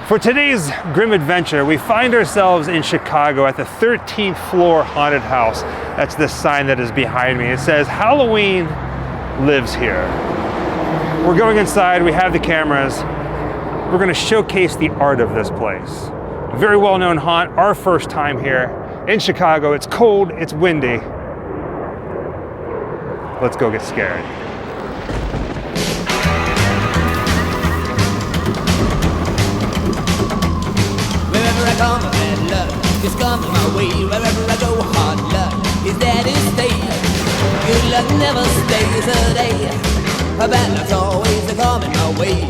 For today's Grimm adventure, we find ourselves in Chicago at the 13th floor haunted house. That's the sign that is behind me. It says, Halloween lives here. We're going inside, we have the cameras. We're gonna showcase the art of this place. Very well-known haunt, our first time here in Chicago. It's cold, it's windy. Let's go get scared. Wherever I come, bad luck is coming my way. Wherever I go, hard luck is there to stay. Good luck never stays a day. A bad luck's always coming my way.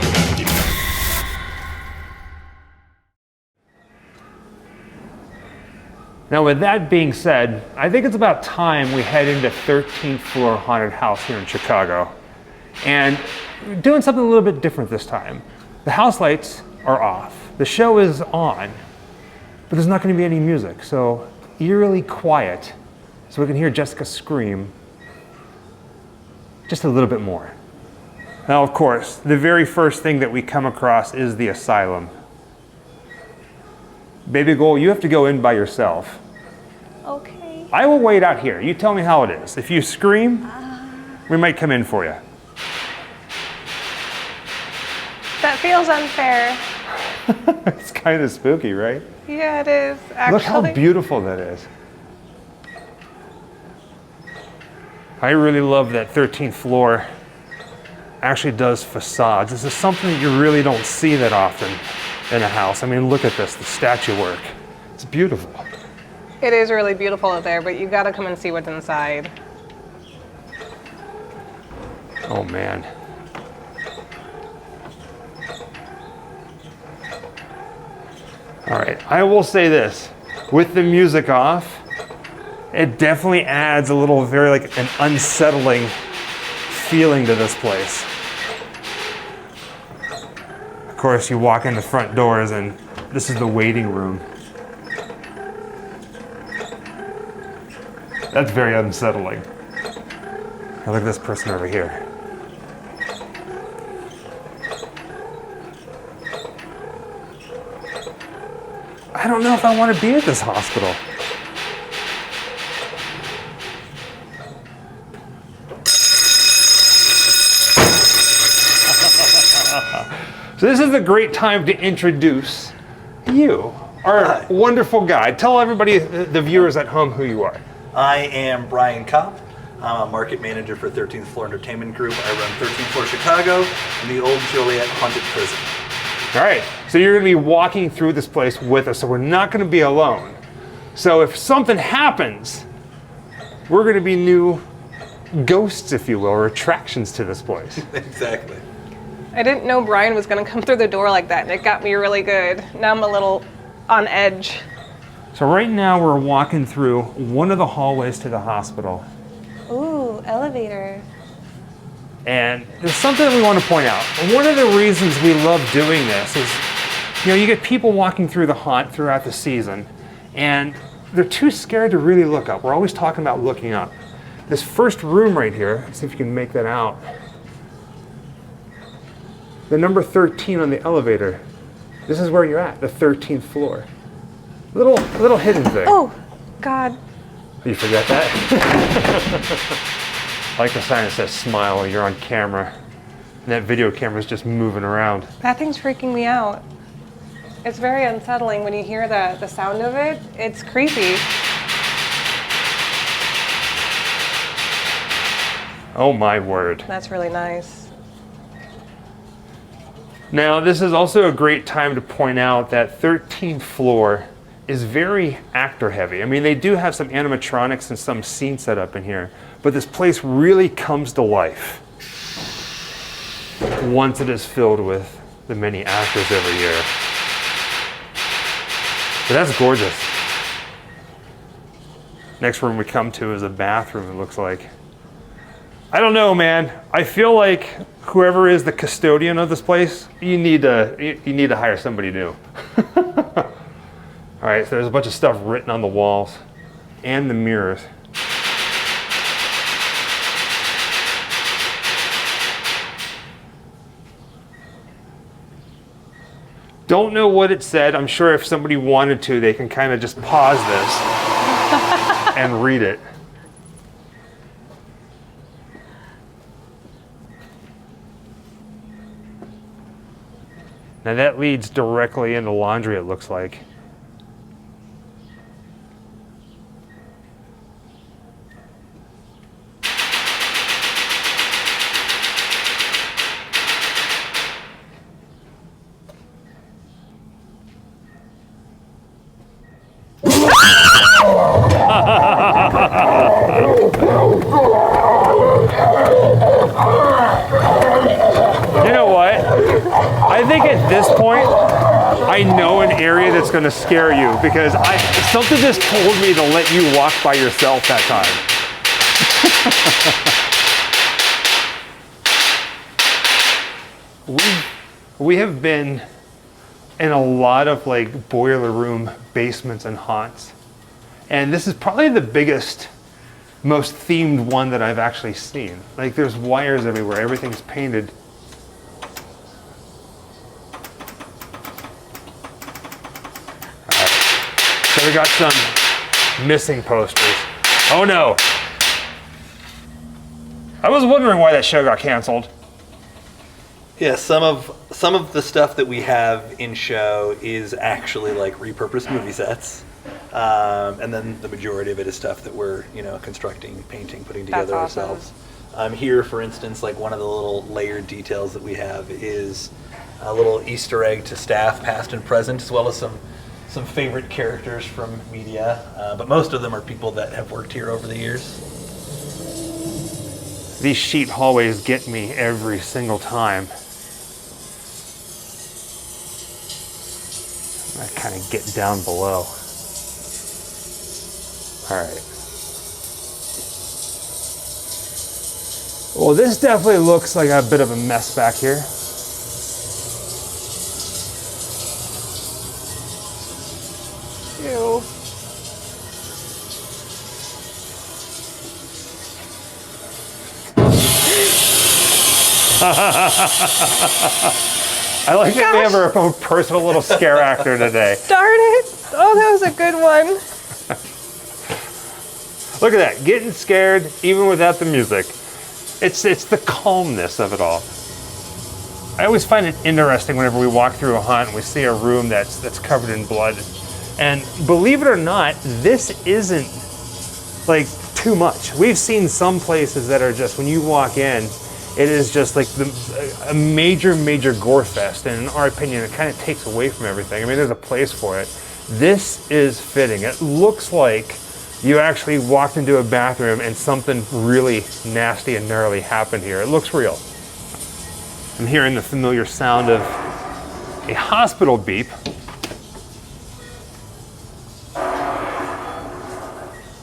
Now with that being said, I think it's about time we head into 13th floor haunted house here in Chicago. And we're doing something a little bit different this time. The house lights are off. The show is on, but there's not going to be any music, so eerily quiet, so we can hear Jessica scream just a little bit more. Now, of course, the very first thing that we come across is the asylum. Baby Goal, you have to go in by yourself. Okay. I will wait out here. You tell me how it is. If you scream, we might come in for you. That feels unfair. It's kind of spooky, right? Yeah, it is. Actually. Look how beautiful that is. I really love that 13th floor actually does facades. This is something that you really don't see that often in a house. I mean, look at this, the statue work. It's beautiful. It is really beautiful out there, but you gotta come and see what's inside. Oh man. All right, I will say this, with the music off, it definitely adds a little like an unsettling feeling to this place. Of course, you walk in the front doors and this is the waiting room. That's very unsettling. Now look at this person over here. I don't know if I want to be at this hospital. So this is a great time to introduce you, our wonderful guide. Tell everybody, the viewers at home, who you are. I am Brian Kopp. I'm a market manager for 13th Floor Entertainment Group. I run 13th Floor Chicago and the Old Joliet Haunted Prison. All right, so you're gonna be walking through this place with us, so we're not gonna be alone. So if something happens, we're gonna be new ghosts, if you will, or attractions to this place. Exactly. I didn't know Brian was gonna come through the door like that, and it got me really good. Now I'm a little on edge. So right now we're walking through one of the hallways to the hospital. Ooh, elevator. And there's something that we want to point out. One of the reasons we love doing this is, you get people walking through the haunt throughout the season, and they're too scared to really look up. We're always talking about looking up. This first room right here, let's see if you can make that out. The number 13 on the elevator. This is where you're at, the 13th floor. Little hidden thing. Oh, God. You forget that? I like the sign that says smile while you're on camera. And that video camera's just moving around. That thing's freaking me out. It's very unsettling when you hear the sound of it. It's creepy. Oh my word. That's really nice. Now, this is also a great time to point out that 13th floor is very actor heavy. I mean, they do have some animatronics and some scene set up in here, but this place really comes to life once it is filled with the many actors every year. But that's gorgeous. Next room we come to is a bathroom, it looks like. I don't know, man. I feel like whoever is the custodian of this place, you need to hire somebody new. All right, so there's a bunch of stuff written on the walls and the mirrors. Don't know what it said. I'm sure if somebody wanted to, they can kind of just pause this and read it. Now that leads directly into laundry, it looks like. You know what? I think at this point, I know an area that's going to scare you because something just told me to let you walk by yourself that time. We have been in a lot of like boiler room basements and haunts. And this is probably the biggest, most themed one that I've actually seen. Like there's wires everywhere, everything's painted. So we got some missing posters. Oh no. I was wondering why that show got canceled. Yeah, some of the stuff that we have in show is actually like repurposed movie sets. And then the majority of it is stuff that we're, constructing, painting, putting together That's awesome. ourselves. Here, for instance, like one of the little layered details that we have is a little Easter egg to staff, past and present, as well as some favorite characters from media. But most of them are people that have worked here over the years. These sheet hallways get me every single time. I kind of get down below. All right. Well, this definitely looks like a bit of a mess back here. Ew. I like that we have our own personal little scare actor today. Darn it. Oh, that was a good one. Look at that, getting scared even without the music. It's the calmness of it all. I always find it interesting whenever we walk through a haunt and we see a room that's covered in blood. And believe it or not, this isn't like too much. We've seen some places that are just, when you walk in, it is just like a major gore fest. And in our opinion, it kind of takes away from everything. I mean, there's a place for it. This is fitting. It looks like you actually walked into a bathroom and something really nasty and gnarly happened here. It looks real. I'm hearing the familiar sound of a hospital beep.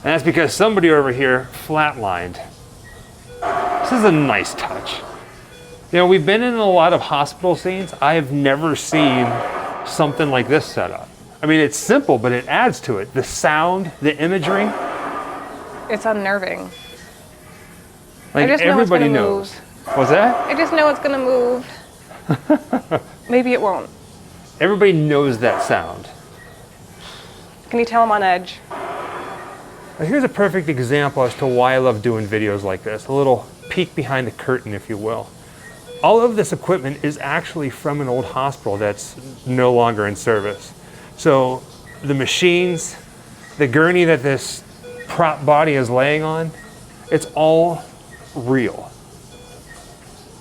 And that's because somebody over here flatlined. This is a nice touch. We've been in a lot of hospital scenes. I have never seen something like this set up. I mean, it's simple, but it adds to it. The sound, the imagery. It's unnerving. Like I just know everybody it's gonna knows. move. What's that? I just know it's gonna move. Maybe it won't. Everybody knows that sound. Can you tell I'm on edge? Now here's a perfect example as to why I love doing videos like this. A little peek behind the curtain, if you will. All of this equipment is actually from an old hospital that's no longer in service. So the machines, the gurney that this prop body is laying on, it's all real.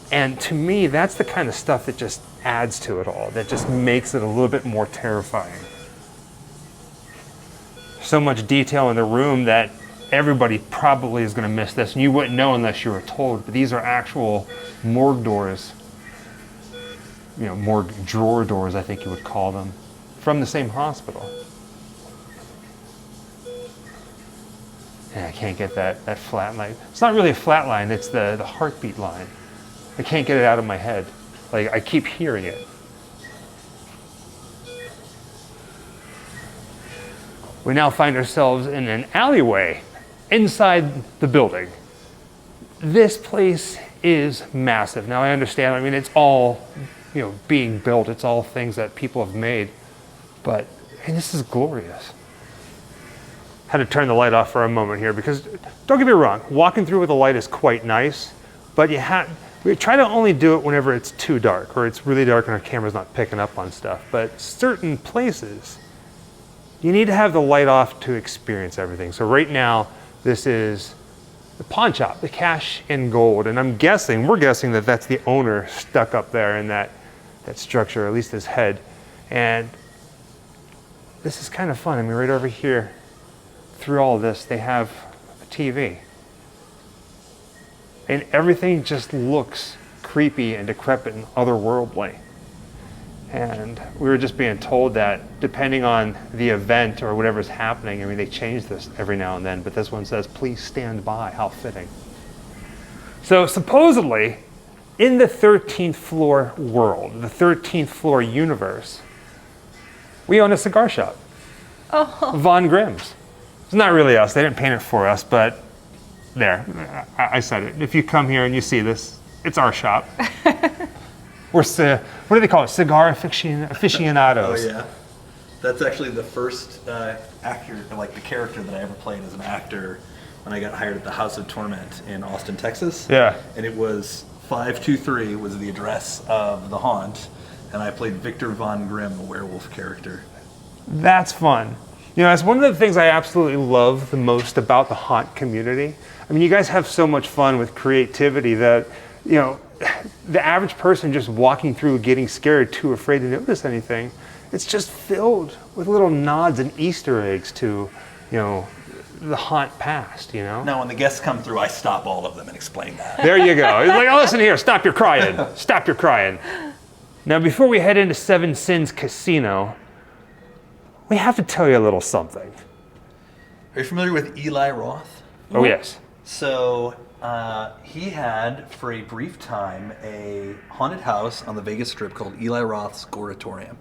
And to me, that's the kind of stuff that just adds to it all, that just makes it a little bit more terrifying. So much detail in the room that everybody probably is going to miss this, and you wouldn't know unless you were told, but these are actual morgue doors, morgue drawer doors, I think you would call them, from the same hospital. And I can't get that flat line. It's not really a flat line, it's the heartbeat line. I can't get it out of my head. Like, I keep hearing it. We now find ourselves in an alleyway inside the building. This place is massive. Now I understand, it's all being built. It's all things that people have made. But, and this is glorious. Had to turn the light off for a moment here because, don't get me wrong, walking through with a light is quite nice, but we try to only do it whenever it's too dark or it's really dark and our camera's not picking up on stuff. But certain places, you need to have the light off to experience everything. So right now, this is the pawn shop, the cash and gold. And we're guessing that that's the owner stuck up there in that structure, or at least his head. And this is kind of fun. I mean, right over here, through all of this, they have a TV. And everything just looks creepy and decrepit and otherworldly. And we were just being told that depending on the event or whatever's happening, I mean, they change this every now and then, but this one says, please stand by. How fitting. So supposedly, in the 13th floor world, the 13th floor universe, we own a cigar shop. Oh. Von Grimm's. It's not really us. They didn't paint it for us, but there, I said it. If you come here and you see this, it's our shop. We're, what do they call it? Cigar aficionados. Oh yeah, that's actually the first actor, like the character that I ever played as an actor when I got hired at the House of Torment in Austin, Texas. Yeah. And it was 523 was the address of the haunt, and I played Victor Von Grimm, the werewolf character. That's fun. It's one of the things I absolutely love the most about the haunt community. I mean, you guys have so much fun with creativity that, the average person just walking through getting scared, too afraid to notice anything, it's just filled with little nods and Easter eggs to, the haunt past, Now, when the guests come through, I stop all of them and explain that. There you go. It's like, oh, listen here, stop your crying. Stop your crying. Now, before we head into Seven Sins Casino, we have to tell you a little something. Are you familiar with Eli Roth? Oh, yes. So he had, for a brief time, a haunted house on the Vegas Strip called Eli Roth's Goratorium.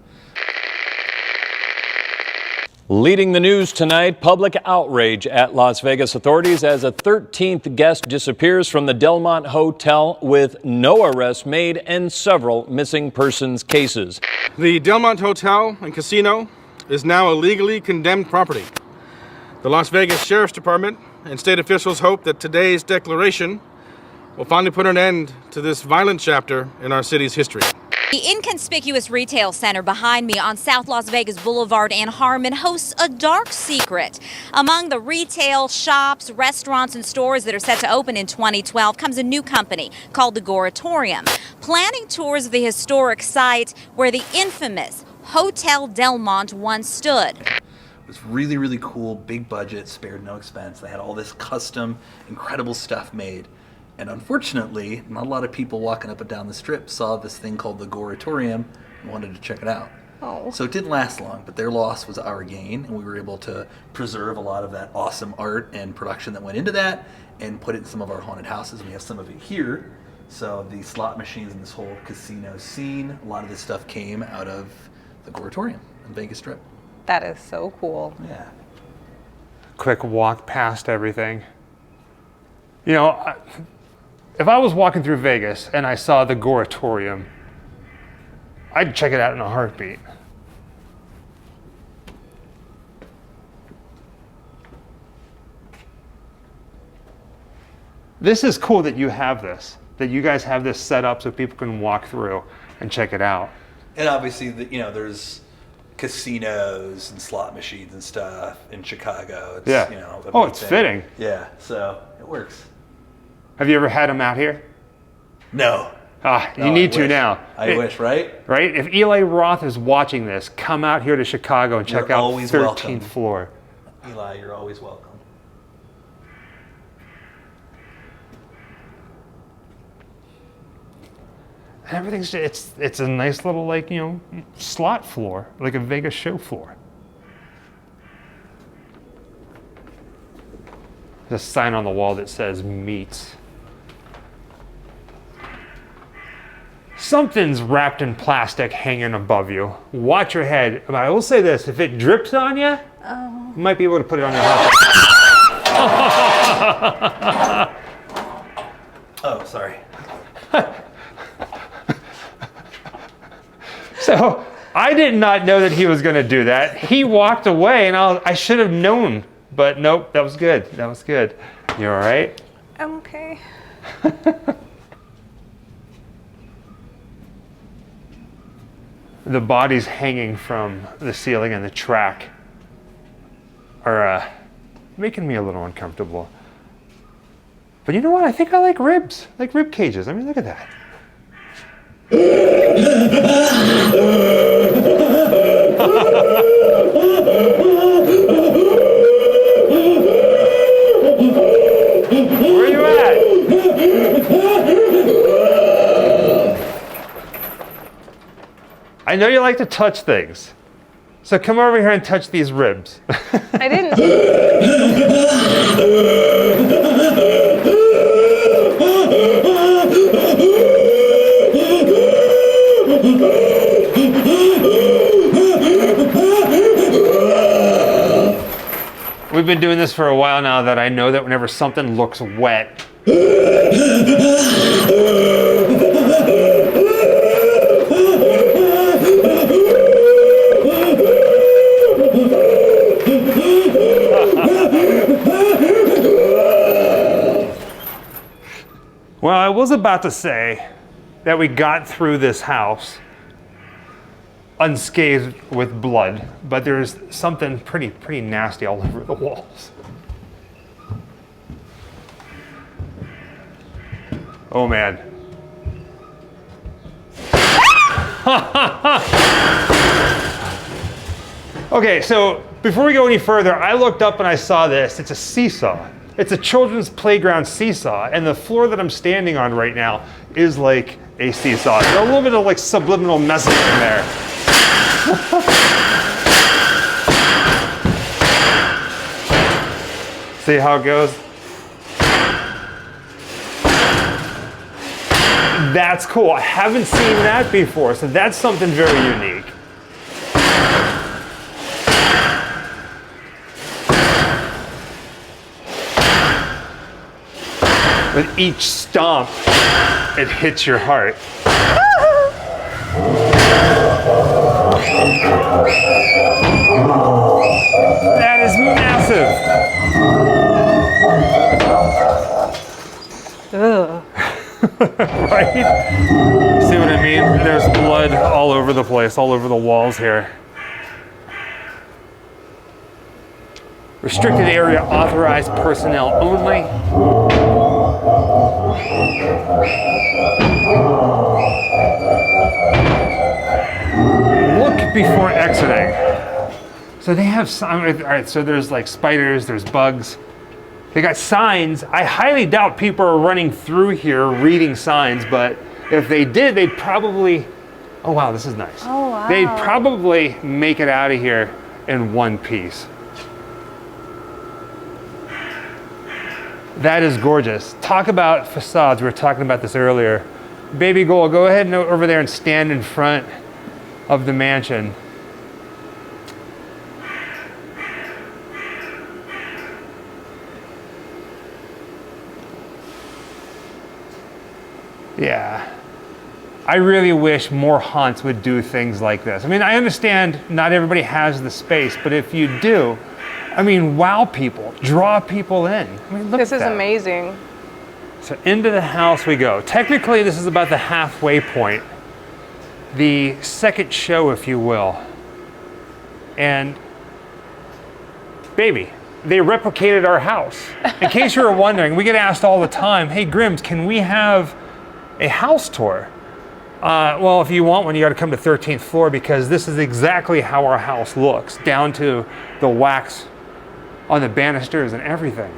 Leading the news tonight, public outrage at Las Vegas authorities as a 13th guest disappears from the Delmont Hotel with no arrests made and several missing persons cases. The Delmont Hotel and Casino is now a legally condemned property. The Las Vegas Sheriff's Department and state officials hope that today's declaration will finally put an end to this violent chapter in our city's history. The inconspicuous retail center behind me on South Las Vegas Boulevard and Harmon hosts a dark secret. Among the retail shops, restaurants, and stores that are set to open in 2012 comes a new company called the Goratorium, planning tours of the historic site where the infamous Hotel Delmont once stood. It was really, really cool, big budget, spared no expense. They had all this custom, incredible stuff made. And unfortunately, not a lot of people walking up and down the strip saw this thing called the Goratorium and wanted to check it out. Oh. So it didn't last long, but their loss was our gain, and we were able to preserve a lot of that awesome art and production that went into that and put it in some of our haunted houses. We have some of it here. So the slot machines and this whole casino scene, a lot of this stuff came out of the Goratorium in Vegas Strip. That is so cool. Yeah. Quick walk past everything. If I was walking through Vegas and I saw the Goratorium, I'd check it out in a heartbeat. This is cool that you have this, that you guys have this set up so people can walk through and check it out. And obviously, there's casinos and slot machines and stuff in Chicago. It's, Yeah. a Oh, big it's thing. fitting. Yeah, so it works. Have you ever had them out here? No. You No, need I to wish. now. I wish, right? Right? If Eli Roth is watching this, come out here to Chicago and check You're out always 13th welcome. floor. Eli, you're always welcome. And everything's it's a nice little slot floor, like a Vegas show floor. There's a sign on the wall that says meats. Something's wrapped in plastic hanging above you. Watch your head. But I will say this, if it drips on you, you might be able to put it on your hot Oh, sorry. So I did not know that he was going to do that. He walked away, and I should have known. But nope, that was good. That was good. You all right? I'm okay. The bodies hanging from the ceiling and the track are making me a little uncomfortable. But you know what? I think I like ribs, like rib cages. I mean, look at that. Where are you at? I know you like to touch things. So come over here and touch these ribs. I didn't. We've been doing this for a while now that I know that whenever something looks wet, well, I was about to say that we got through this house unscathed with blood, but there's something pretty nasty all over the walls. Oh man. Okay, so before we go any further, I looked up and I saw this. It's a seesaw. It's a children's playground seesaw, and the floor that I'm standing on right now is like a seesaw. There's a little bit of like subliminal message in there. See how it goes? That's cool. I haven't seen that before, so that's something very unique. With each stomp, it hits your heart. That is massive. Ugh. Right? See what I mean? There's blood all over the place, all over the walls here. Restricted area, authorized personnel only. Look before exiting. So they have, all right, so there's like spiders, there's bugs. They got signs. I highly doubt people are running through here reading signs, but if they did, they'd probably, oh wow, this is nice. Oh, wow. They'd probably make it out of here in one piece. That is gorgeous. Talk about facades. We were talking about this earlier. Baby Goal, go ahead and over there and stand in front of the mansion. Yeah. I really wish more haunts would do things like this. I mean, I understand not everybody has the space, but if you do, I mean, wow people, draw people in. I mean, look This at is that. amazing. So into the house we go. Technically, this is about the halfway point. The second show, if you will. And baby, they replicated our house. In case you were wondering, we get asked all the time, hey Grimms, can we have a house tour? Well, if you want one, you got to come to 13th floor because this is exactly how our house looks, down to the wax on the banisters and everything.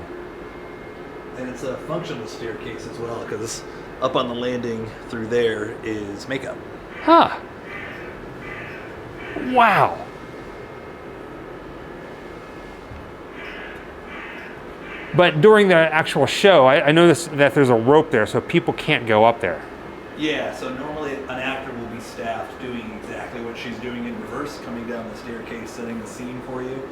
And it's a functional staircase as well, because up on the landing through there is makeup. Huh. Wow. But during the actual show, I noticed that there's a rope there, so people can't go up there. Yeah, so normally an actor will be staffed doing exactly what she's doing in reverse, coming down the staircase, setting the scene for you.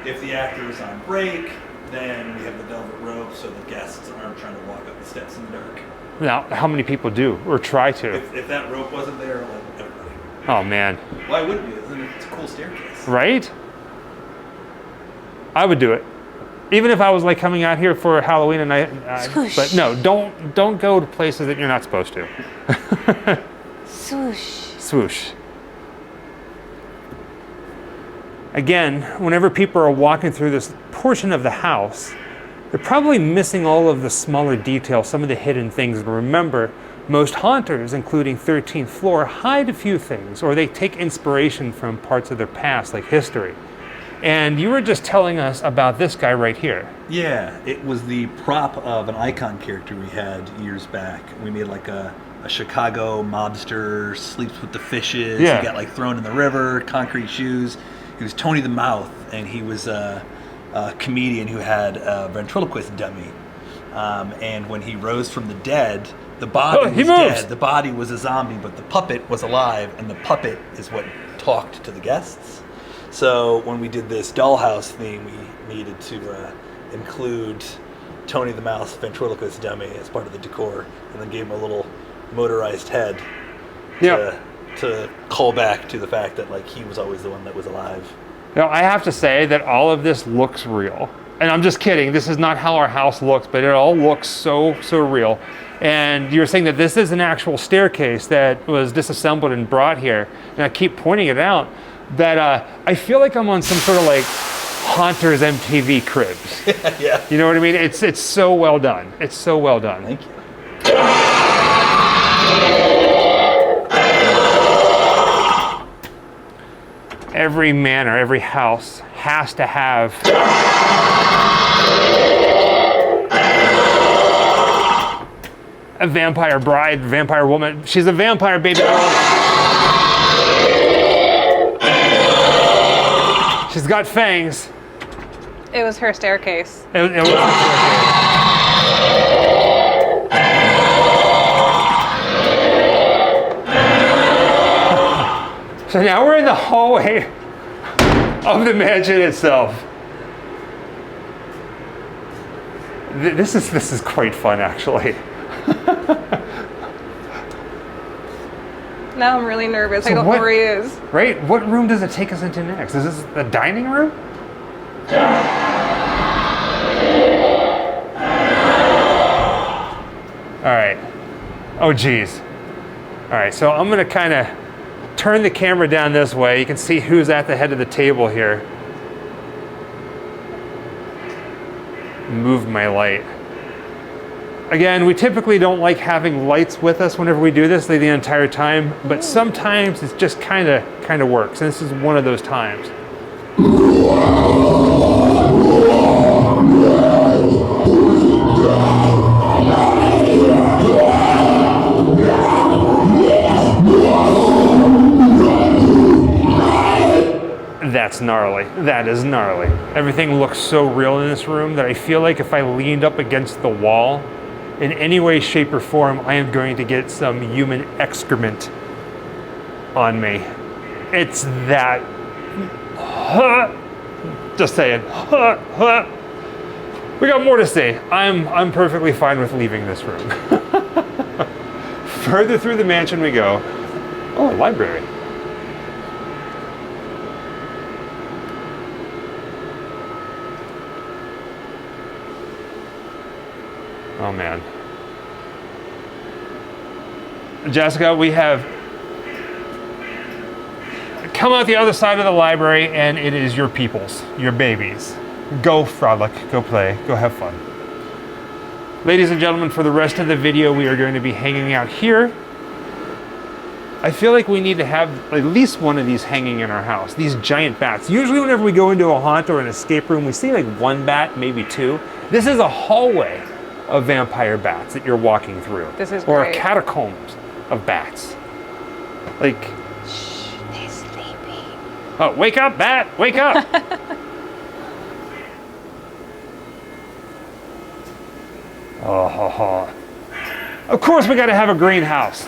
If the actor is on break, then we have the velvet rope so the guests aren't trying to walk up the steps in the dark. Now, how many people do or try to? If that rope wasn't there, like everybody. Oh man. Why wouldn't you? It's a cool staircase. Right? I would do it. Even if I was like coming out here for Halloween and but no, don't go to places that you're not supposed to. Swoosh. Swoosh. Again, whenever people are walking through this portion of the house, they're probably missing all of the smaller details, some of the hidden things. And remember, most haunters, including 13th Floor, hide a few things, or they take inspiration from parts of their past, like history. And you were just telling us about this guy right here. Yeah, it was the prop of an icon character we had years back. We made like a Chicago mobster, sleeps with the fishes. Yeah. He got like thrown in the river, concrete shoes. He was Tony the Mouth, and he was a comedian who had a ventriloquist dummy. And when he rose from the dead, the body was dead. The body was a zombie, but the puppet was alive, and the puppet is what talked to the guests. So when we did this dollhouse theme, we needed to include Tony the Mouth's ventriloquist dummy as part of the decor, and then gave him a little motorized head to call back to the fact that like he was always the one that was alive. Now, I have to say that all of this looks real. And I'm just kidding. This is not how our house looks, but it all looks so real. And you're saying that this is an actual staircase that was disassembled and brought here. And I keep pointing it out that I feel like I'm on some sort of like Haunters MTV Cribs. Yeah. You know what I mean? It's so well done. It's so well done. Thank you. Every manor, every house has to have a vampire bride, vampire woman. She's a vampire baby girl. She's got fangs. It was her staircase. It was her staircase. So now we're in the hallway of the mansion itself. This is quite fun, actually. Now I'm really nervous. So I don't know where he is. Right? What room does it take us into next? Is this the dining room? All right. Oh, geez. All right, so I'm gonna kind of turn the camera down this way. You can see who's at the head of the table here. Move my light. Again, we typically don't like having lights with us whenever we do this the entire time, but sometimes it just kind of works, and this is one of those times. That's gnarly. That is gnarly. Everything looks so real in this room that I feel like if I leaned up against the wall, in any way, shape, or form, I am going to get some human excrement on me. It's that. Just saying. We got more to say. I'm perfectly fine with leaving this room. Further through the mansion we go. Oh, a library. Oh man. Jessica, we have come out the other side of the library and it is your peoples, your babies. Go frolic, go play, go have fun. Ladies and gentlemen, for the rest of the video, we are going to be hanging out here. I feel like we need to have at least one of these hanging in our house, these giant bats. Usually whenever we go into a haunt or an escape room, we see like one bat, maybe two. This is a hallway of vampire bats that you're walking through. This is or great. a catacombs of bats. Like, Shh, they're sleeping. oh, wake up, bat, wake up. Oh, ho, ho. Of course we gotta have a greenhouse.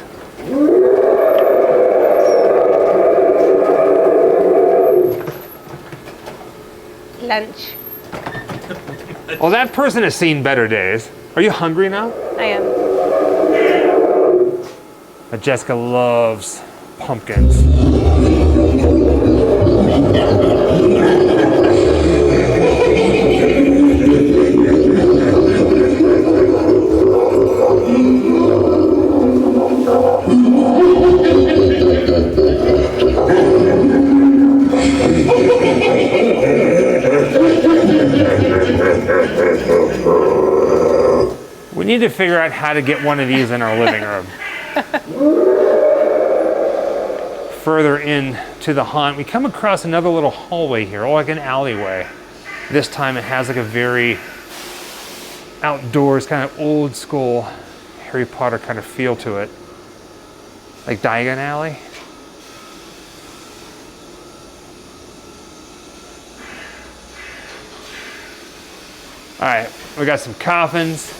Lunch. Well, that person has seen better days. Are you hungry now? I am. Jessica loves pumpkins. We need to figure out how to get one of these in our living room. Further in to the haunt, we come across another little hallway here, or like an alleyway. This time it has like a very outdoors, kind of old school Harry Potter kind of feel to it. Like Diagon Alley. All right, we got some coffins.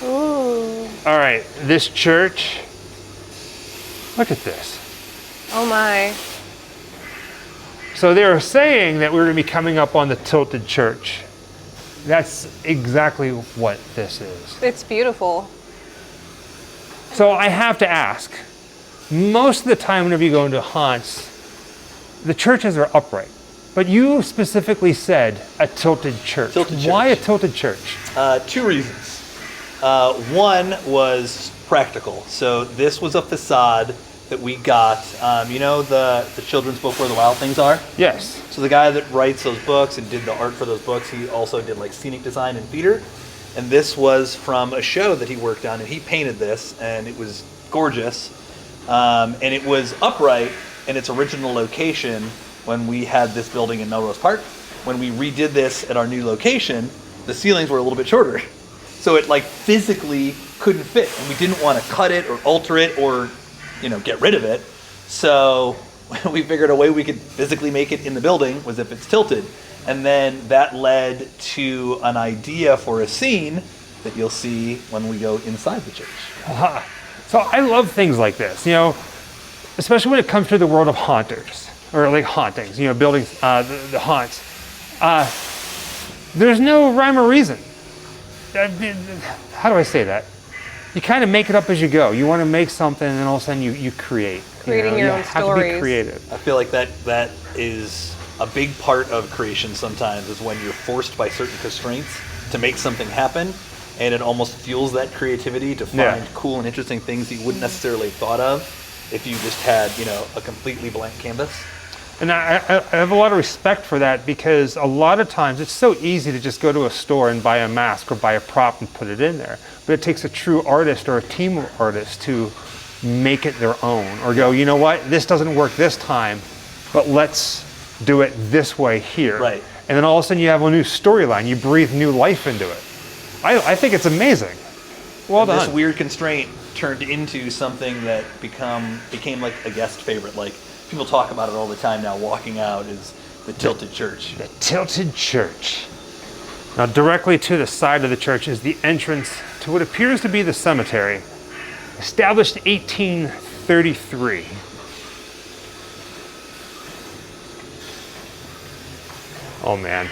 Ooh. All right, this church. Look at this. Oh my. So they were saying that we were going to be coming up on the tilted church. That's exactly what this is. It's beautiful. So I have to ask, most of the time whenever you go into haunts, the churches are upright. But you specifically said a tilted church. Tilted church. Why a tilted church? Two reasons. One was practical. So this was a facade that we got. You know the children's book Where the Wild Things Are? Yes. So the guy that writes those books and did the art for those books, he also did like scenic design and theater. And this was from a show that he worked on, and he painted this, and it was gorgeous. And it was upright in its original location when we had this building in Melrose Park. When we redid this at our new location, the ceilings were a little bit shorter. So it like physically couldn't fit, and we didn't want to cut it or alter it or, get rid of it. So we figured a way we could physically make it in the building was if it's tilted. And then that led to an idea for a scene that you'll see when we go inside the church. So I love things like this, especially when it comes to the world of haunters, or like hauntings, buildings, the haunts. There's no rhyme or reason. How do I say that? You kind of make it up as you go. You want to make something, and then all of a sudden you create. Creating your own have stories. To be creative. I feel like that is a big part of creation sometimes, is when you're forced by certain constraints to make something happen, and it almost fuels that creativity to find cool and interesting things that you wouldn't necessarily have thought of if you just had, a completely blank canvas. And I have a lot of respect for that, because a lot of times it's so easy to just go to a store and buy a mask or buy a prop and put it in there. But it takes a true artist or a team of artists to make it their own, or go, you know what, this doesn't work this time, but let's do it this way here. Right. And then all of a sudden you have a new storyline. You breathe new life into it. I think it's amazing. Well done. This weird constraint turned into something that became like a guest favorite. Like, people talk about it all the time now, walking out, is the tilted church. The tilted church. Now, directly to the side of the church is the entrance to what appears to be the cemetery, established 1833. Oh man.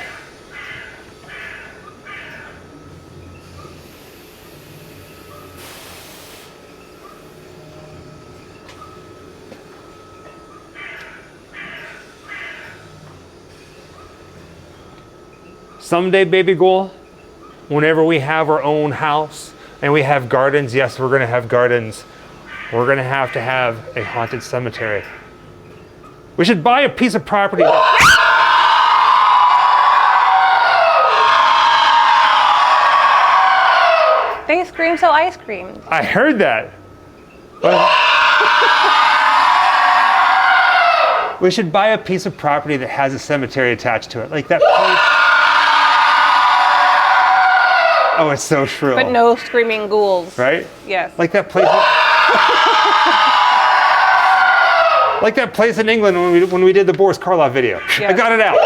Someday, baby girl, whenever we have our own house and we have gardens, yes, we're going to have gardens. We're going to have a haunted cemetery. We should buy a piece of property. They scream so I screamed. I heard that. We should buy a piece of property that has a cemetery attached to it, like that place. Oh, it's so shrill. But no screaming ghouls. Right? Yes. Like that place. Like that place in England when we did the Boris Karloff video. Yes. I got it out.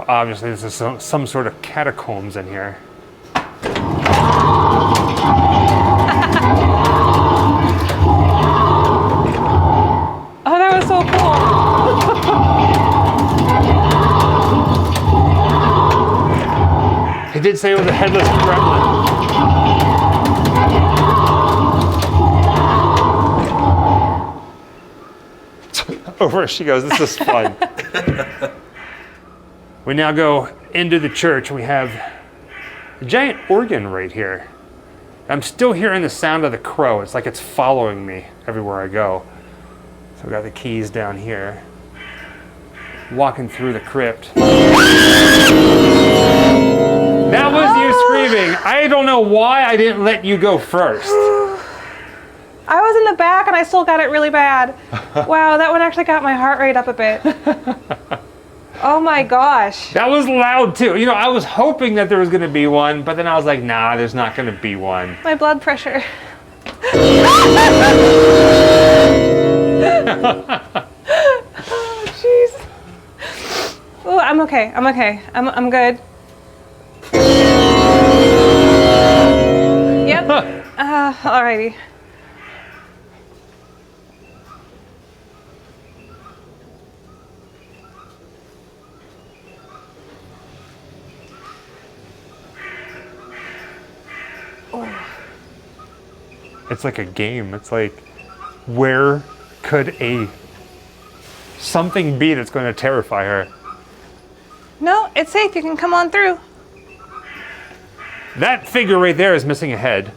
Obviously, this is some sort of catacombs in here. Oh, that was so cool. did say it was a headless gremlin. Over she goes, this is fun. We now go into the church. We have a giant organ right here. I'm still hearing the sound of the crow. It's like it's following me everywhere I go. So we got the keys down here. Walking through the crypt. That was you screaming. I don't know why I didn't let you go first. I was in the back and I still got it really bad. Wow, that one actually got my heart rate up a bit. Oh my gosh. That was loud too. You know, I was hoping that there was gonna be one, but then I was like, nah, there's not gonna be one. My blood pressure. Oh, jeez. Oh, I'm okay. I'm okay. I'm good. Yep. Alrighty. It's like a game. It's like, where could something be that's going to terrify her? No, it's safe. You can come on through. That figure right there is missing a head.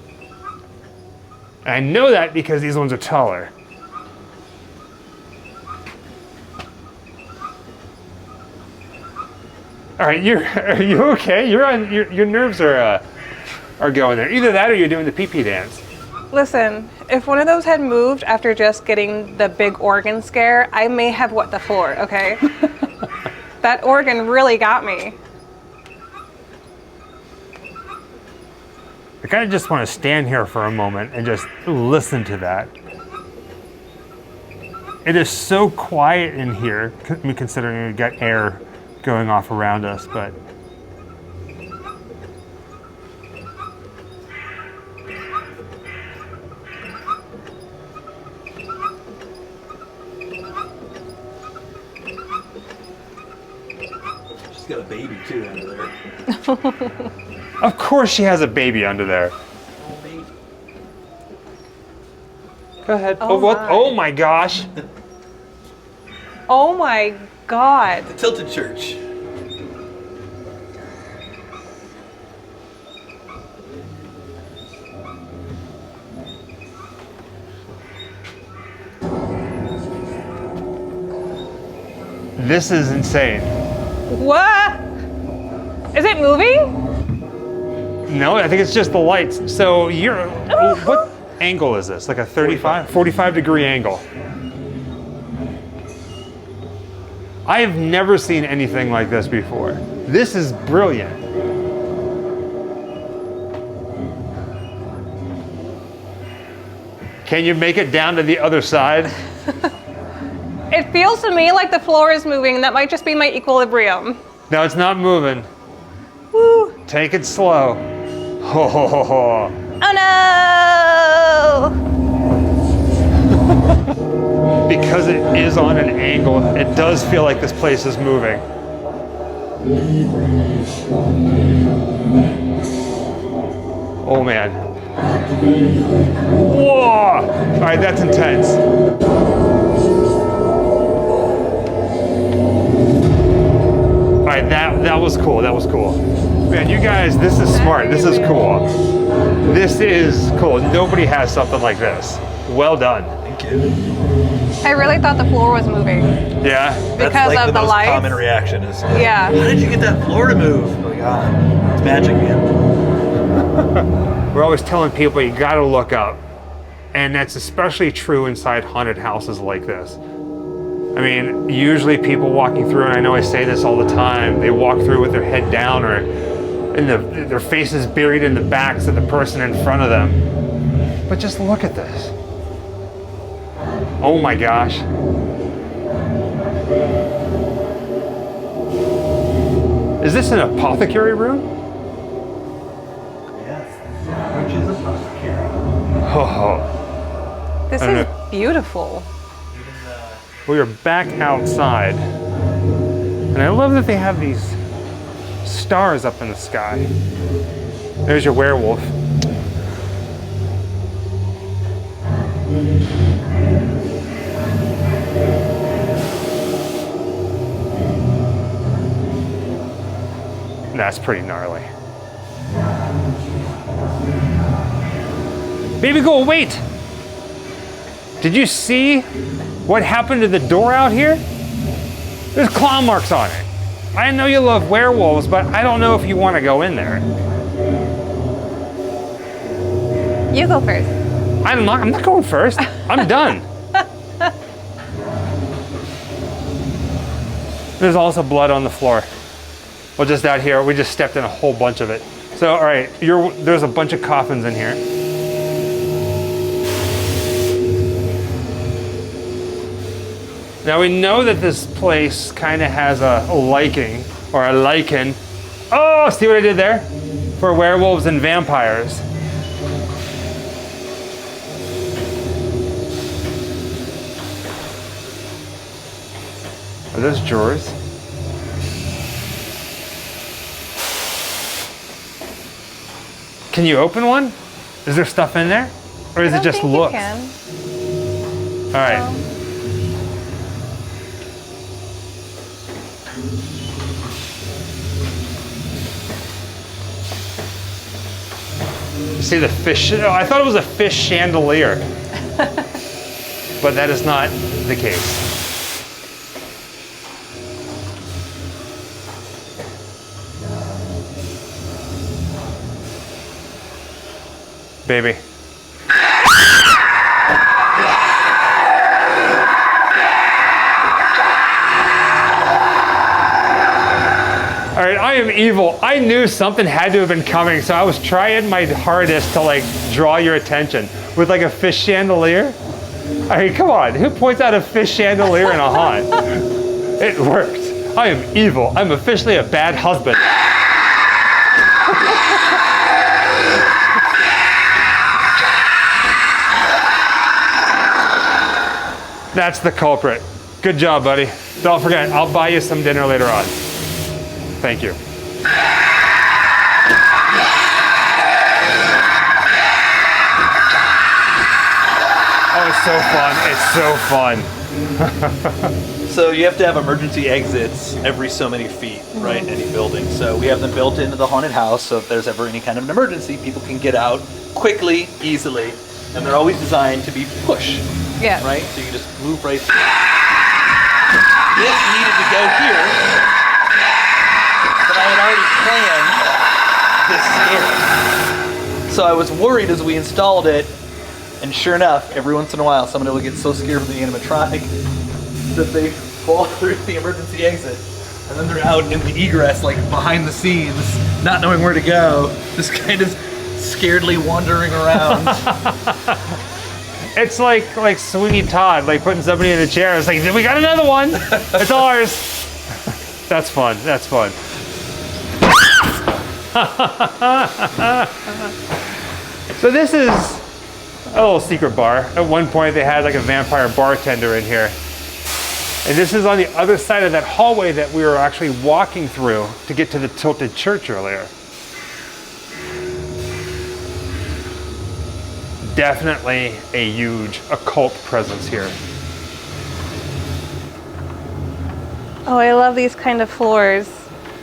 And I know that because these ones are taller. All right, are you okay? Your nerves are going there. Either that or you're doing the pee-pee dance. Listen, if one of those had moved after just getting the big organ scare, I may have wet the floor, okay? That organ really got me. I kind of just want to stand here for a moment and just listen to that. It is so quiet in here, considering we've got air going off around us, but She's got a baby too under there. of course she has a baby under there. Oh, baby. Go ahead. Oh, what? my. Oh my gosh. Oh my God. The Tilted Church. This is insane. What? Is it moving? No, I think it's just the lights. So what angle is this? Like a 45 degree angle. I have never seen anything like this before. This is brilliant. Can you make it down to the other side? It feels to me like the floor is moving. That might just be my equilibrium. No, it's not moving. Woo. Take it slow. Ho, ho, ho, ho. Oh no! Because it is on an angle, it does feel like this place is moving. Oh man. Whoa! All right, that's intense. All right, that was cool. That was cool. Man, you guys, this is smart. This is cool. This is cool. Nobody has something like this. Well done. Thank you. I really thought the floor was moving Yeah. because That's like of the most lights. common reaction is, Yeah. how did you get that floor to move? Like, it's magic, man. We're always telling people you gotta look up. And that's especially true inside haunted houses like this. I mean, usually people walking through, and I know I say this all the time, they walk through with their head down or their faces buried in the backs of the person in front of them. But just look at this. Oh my gosh. Is this an apothecary room? Yes. Which is a apothecary. Oh. This I don't is know. beautiful. We are back outside. And I love that they have these stars up in the sky. There's your werewolf. That's pretty gnarly. Baby girl, wait! Did you see what happened to the door out here? There's claw marks on it. I know you love werewolves, but I don't know if you want to go in there. You go first. I'm not going first. I'm done. There's also blood on the floor. Well, just out here, we just stepped in a whole bunch of it. So, all right, there's a bunch of coffins in here. Now we know that this place kind of has a liking, or a lichen. Oh, see what I did there? For werewolves and vampires. Are those drawers? Can you open one? Is there stuff in there? Or is it just looks? You can. All right. See the fish? Oh, I thought it was a fish chandelier. But that is not the case. Baby. All right, I am evil. I knew something had to have been coming, so I was trying my hardest to like draw your attention with like a fish chandelier. I mean, come on, who points out a fish chandelier in a haunt? It worked. I am evil. I'm officially a bad husband. That's the culprit. Good job, buddy. Don't forget, I'll buy you some dinner later on. Thank you. Oh, it's so fun. It's so fun. So you have to have emergency exits every so many feet, right, in any building. So we have them built into the haunted house, so if there's ever any kind of an emergency, people can get out quickly, easily, and they're always designed to be push. Yeah. Right? So you just move right through. This needed to go here, but I had already planned this scare. So I was worried as we installed it, and sure enough, every once in a while, somebody will get so scared from the animatronic that they fall through the emergency exit, and then they're out in the egress, like behind the scenes, not knowing where to go, just kind of scaredly wandering around. It's like Sweeney Todd, like putting somebody in a chair. It's like, we got another one. It's ours. That's fun. That's fun. So this is a little secret bar. At one point they had like a vampire bartender in here. And this is on the other side of that hallway that we were actually walking through to get to the Tilted Church earlier. Definitely a huge occult presence here. Oh, I love these kind of floors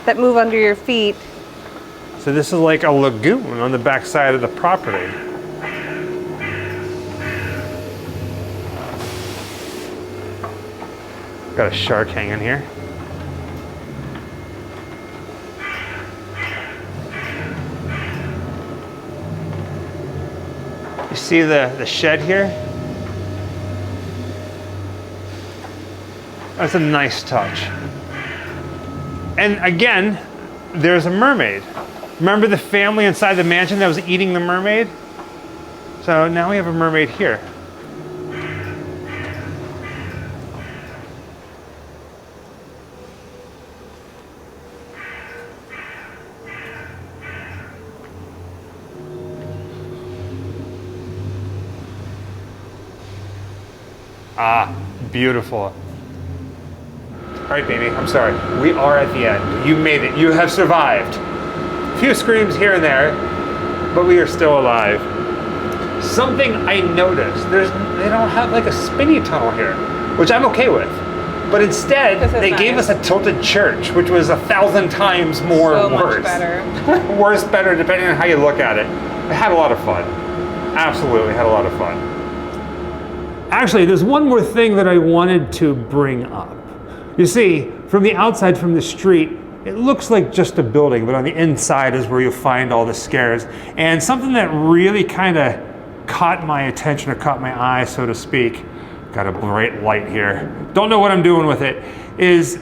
that move under your feet. So this is like a lagoon on the back side of the property. Got a shark hanging here. You see the shed here? That's a nice touch. And again, there's a mermaid. Remember the family inside the mansion that was eating the mermaid? So now we have a mermaid here. Ah, beautiful. All right, baby, I'm sorry. We are at the end. You made it. You have survived. A few screams here and there, but we are still alive. Something I noticed, they don't have like a spinny tunnel here, which I'm okay with. But instead, they gave us a tilted church, which was 1,000 times more So worse. much better. Worse, better, depending on how you look at it. I had a lot of fun. Absolutely had a lot of fun. Actually, there's one more thing that I wanted to bring up. You see, from the outside, from the street, it looks like just a building, but on the inside is where you'll find all the scares. And something that really kind of caught my attention, or caught my eye, so to speak, got a bright light here, don't know what I'm doing with it, is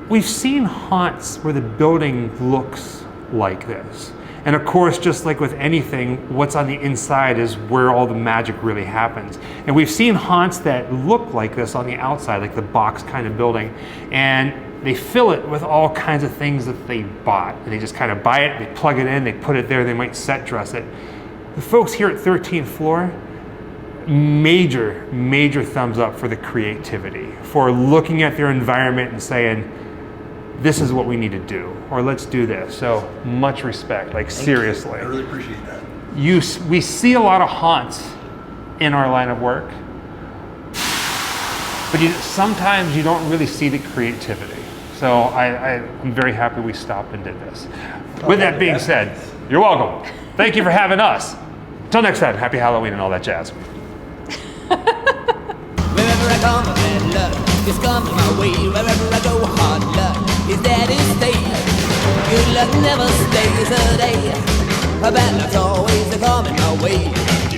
we've seen haunts where the building looks like this. And of course, just like with anything, what's on the inside is where all the magic really happens. And we've seen haunts that look like this on the outside, like the box kind of building, and they fill it with all kinds of things that they bought. And they just kind of buy it, they plug it in, they put it there, they might set dress it. The folks here at 13th floor, major thumbs up for the creativity, for looking at their environment and saying, this is what we need to do, or let's do this. So much respect, like seriously. I really appreciate that. We see a lot of haunts in our line of work, but sometimes you don't really see the creativity. So I'm very happy we stopped and did this. With that being said, you're welcome. Thank you for having us. Till next time, happy Halloween and all that jazz. Wherever I come, bad luck is coming my way. Wherever I go, hard luck is there to stay. Good luck never stays a day. Bad luck's always coming my way.